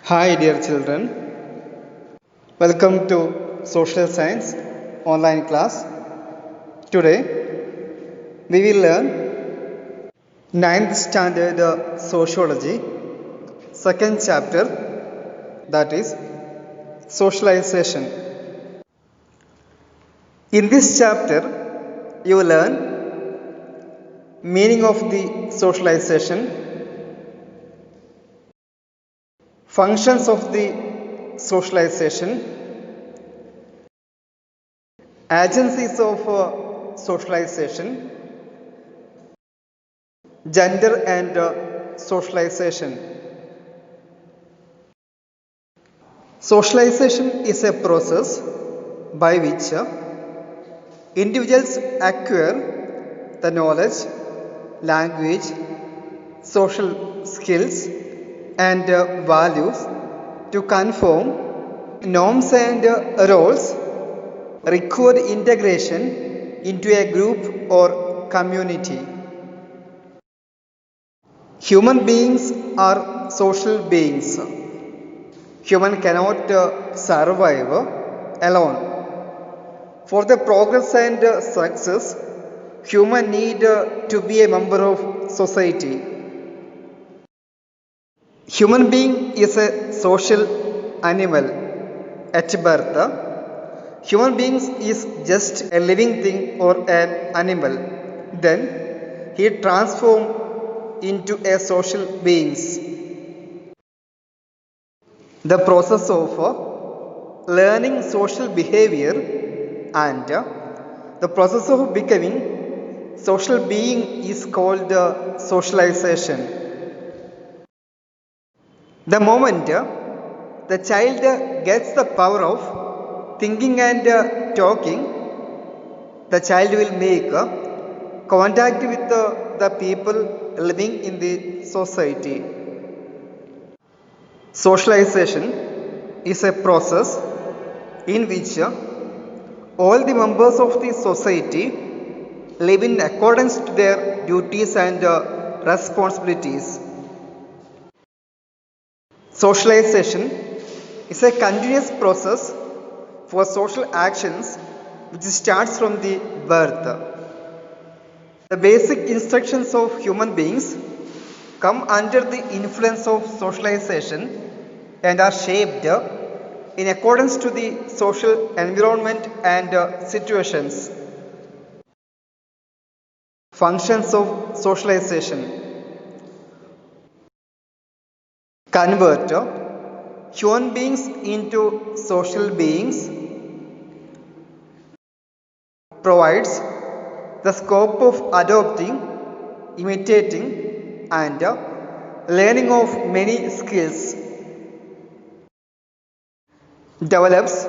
Hi, dear children. Welcome to Social Science online class. Today, we will learn ninth standard Sociology, second chapter, that is Socialization. In this chapter, you will learn meaning of the socialization, functions of the socialization, agencies of socialization, gender and socialization. Socialization is a process by which individuals acquire the knowledge, language, social skills and values to conform norms and roles required integration into a group or community. Human beings are social beings. Human cannot survive alone. For the progress and success, human need to be a member of society. Human being is a social animal at birth. Human beings is just a living thing or an animal. Then he transforms into a social beings. The process of learning social behavior and the process of becoming social being is called socialization. The moment the child gets the power of thinking and talking, the child will make contact with the people living in the society. Socialization is a process in which all the members of the society live in accordance to their duties and responsibilities. Socialization is a continuous process for social actions which starts from the birth. The basic instructions of human beings come under the influence of socialization and are shaped in accordance to the social environment and situations. Functions of socialization: convert human beings into social beings, provides the scope of adopting, imitating and learning of many skills, develops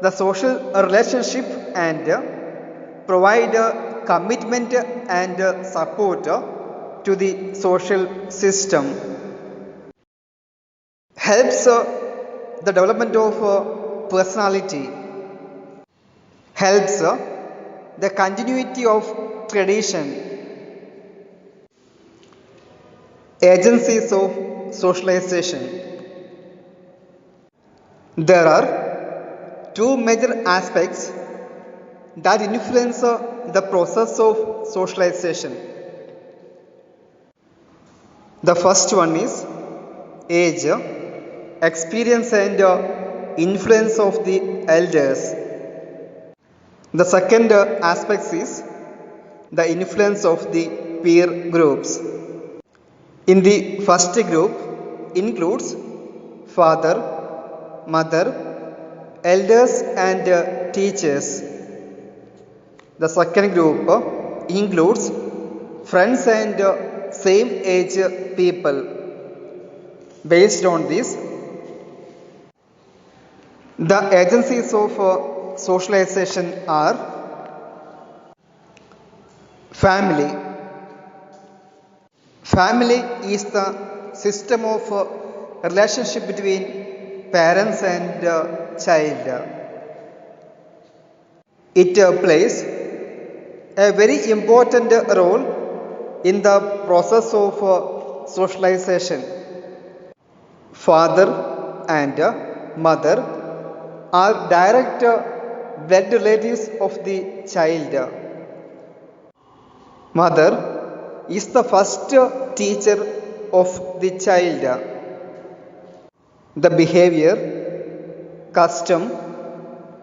the social relationship and provide commitment and support to the social system, helps the development of personality, helps the continuity of tradition. Agencies of socialization: there are two major aspects that influence the process of socialization. The first one is age, experience and influence of the elders. The second aspect is the influence of the peer groups. In the first group includes father, mother, elders and teachers. The second group includes friends and same age people. Based on this, the agencies of socialization are: family. Family is the system of relationship between parents and child. It plays a very important role in the process of socialization. father and mother are direct blood relatives of the child. Mother is the first teacher of the child. The behavior, custom,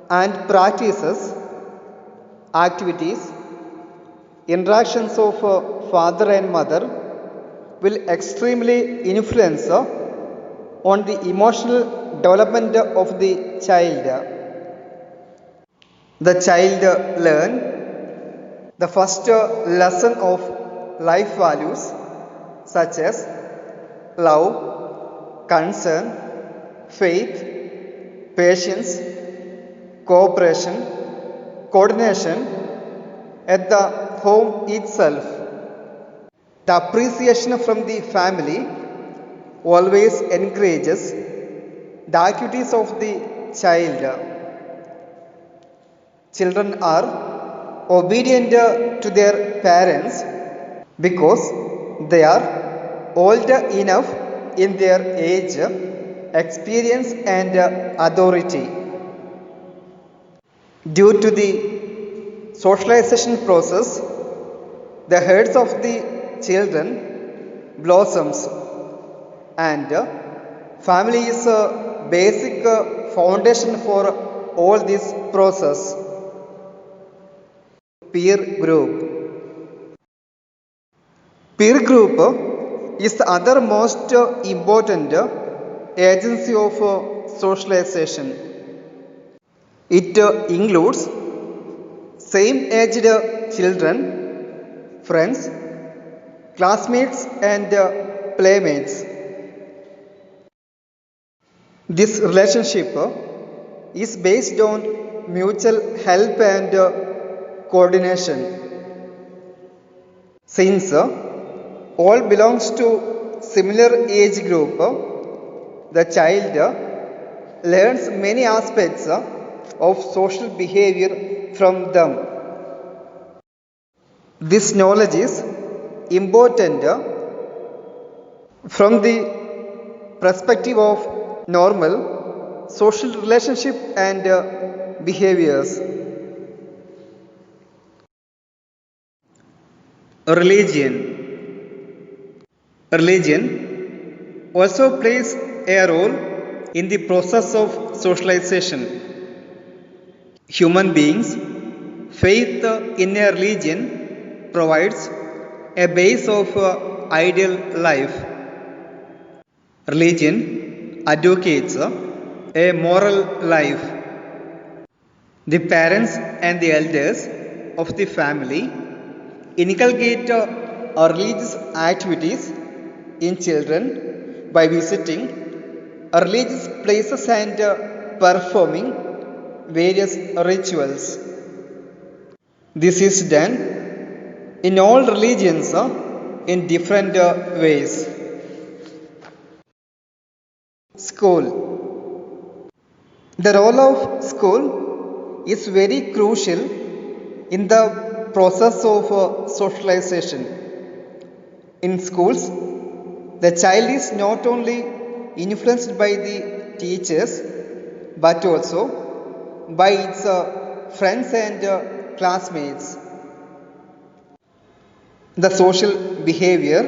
and practices, activities, interactions of father and mother will extremely influence on the emotional development of the child. The child learn the first lesson of life values such as love, concern, faith, patience, cooperation, coordination at the home itself. The appreciation from the family always encourages the activities of the child. Children are obedient to their parents because they are old enough in their age, experience, and authority. Due to the socialization process, the heads of the children blossoms, and family is a basic foundation for all this process. Peer group. Peer group is the other most important agency of socialization. It includes same-aged children, friends, classmates, and playmates. This relationship is based on mutual help and coordination. Since all belongs to similar age group, the child learns many aspects of social behavior from them. This knowledge is important from the perspective of normal social relationship and behaviors. Religion. Religion also plays a role in the process of socialization. Human beings' faith in a religion provides a base of ideal life. Religion advocates a moral life. The parents and the elders of the family inculcate religious activities in children by visiting religious places and performing various rituals. This is done in all religions in different ways. School. The role of school is very crucial in the process of socialization. In schools, the child is not only influenced by the teachers but also by its friends and classmates. The social behavior,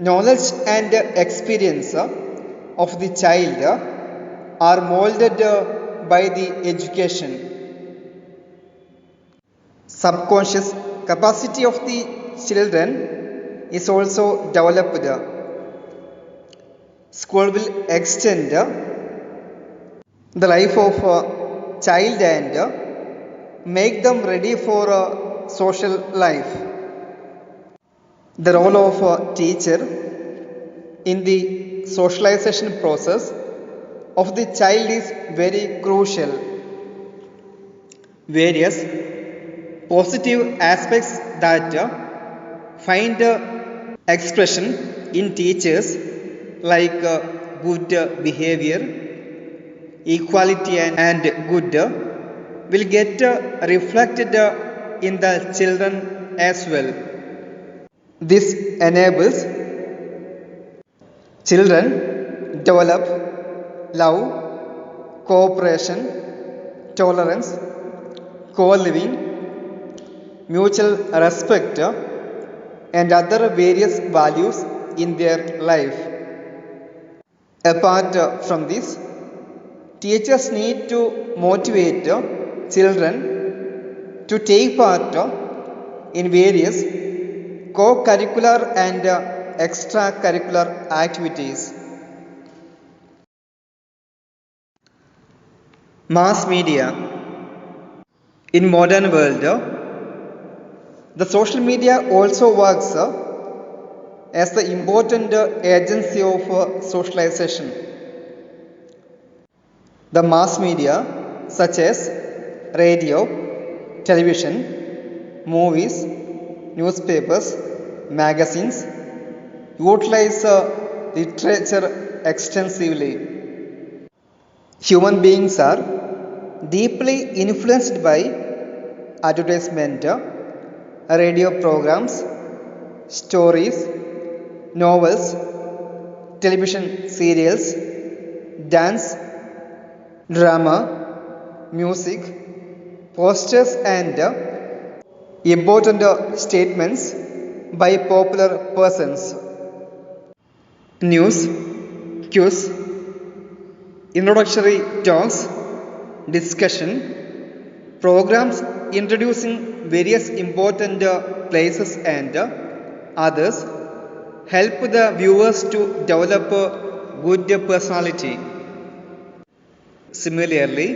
knowledge, and experience of the child are molded by the education. Subconscious capacity of the children is also developed. School will extend the life of a child and make them ready for social life. The role of a teacher in the socialization process of the child is very crucial. Various positive aspects that find expression in teachers like good behavior, equality, and good will get reflected in the children as well. This enables children develop love, cooperation, tolerance, co-living, mutual respect, and other various values in their life. Apart from this, teachers need to motivate children to take part in various co-curricular and extracurricular activities. Mass media. In modern world, the social media also works as the important agency of socialization. The mass media such as radio, television, movies, newspapers, magazines utilize literature extensively. Human beings are deeply influenced by advertisement, radio programs, stories, novels, television serials, dance, drama, music, posters, and important statements by popular persons. News, quiz, introductory talks, discussion, programs introducing various important places and others help the viewers to develop a good personality. Similarly,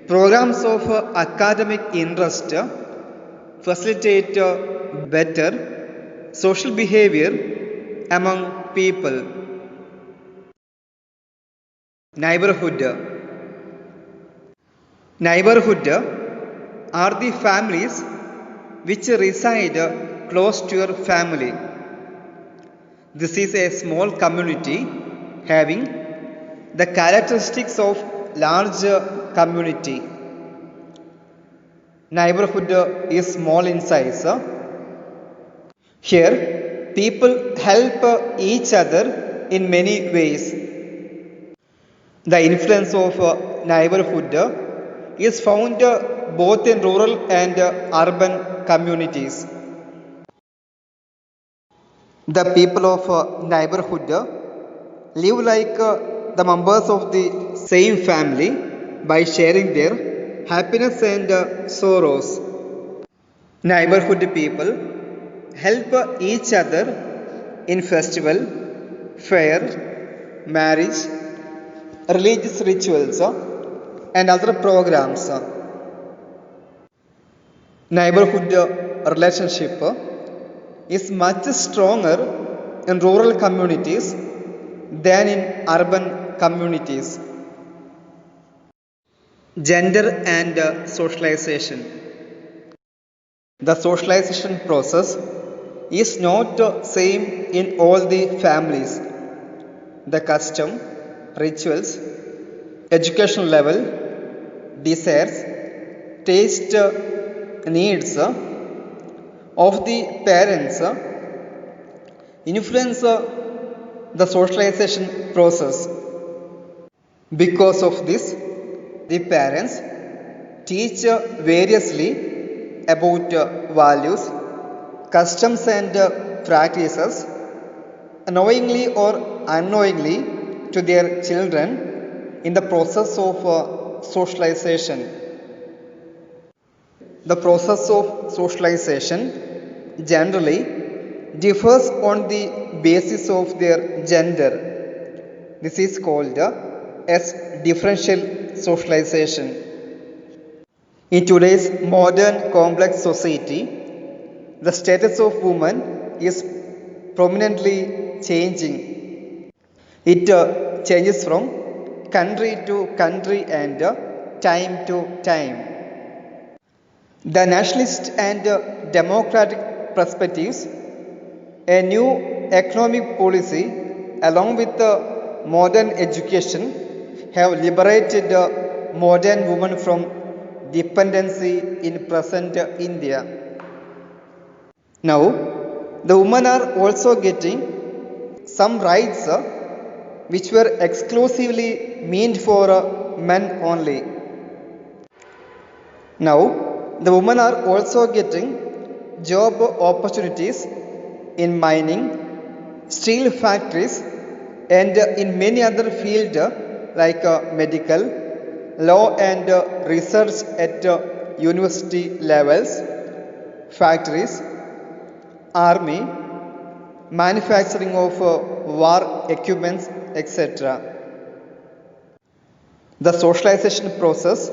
programs of academic interest facilitate better social behavior among people. Neighborhood. Neighborhood are the families which reside close to your family. This is a small community having the characteristics of large community. Neighborhood is small in size. Here, people help each other in many ways. The influence of neighborhood is found both in rural and urban communities. The people of neighborhood live like the members of the same family by sharing their happiness and sorrows. Neighborhood people help each other in festival, fair, marriage, religious rituals, and other programs. Neighborhood relationship is much stronger in rural communities than in urban communities. Gender and socialization. The socialization process is not same in all the families. The custom, rituals, education level, desires, taste, needs of the parents influence the socialization process. Because of this, the parents teach variously about values, customs, and practices, knowingly or unknowingly, to their children in the process of socialization. The process of socialization generally differs on the basis of their gender. This is called as differential socialization. In today's modern complex society, the status of women is prominently changing. It changes from country to country and time to time. The nationalist and democratic perspectives, a new economic policy, along with modern education, have liberated modern women from dependency in present India. Now, the women are also getting some rights which were exclusively meant for men only. Now, the women are also getting job opportunities in mining, steel factories, and in many other fields like medical, law, and research at university levels, factories, army, manufacturing of war equipments, etc. The socialization process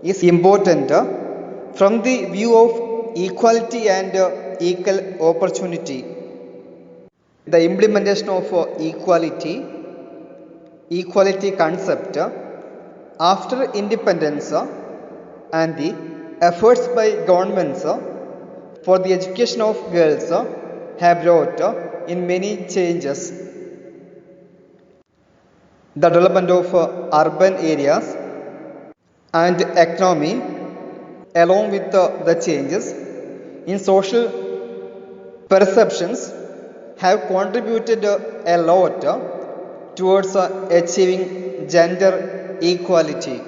is important from the view of equality and equal opportunity. The implementation of equality concept after independence and the efforts by governments for the education of girls have brought in many changes. The development of urban areas and economy, along with the changes in social perceptions, have contributed a lot towards achieving gender equality.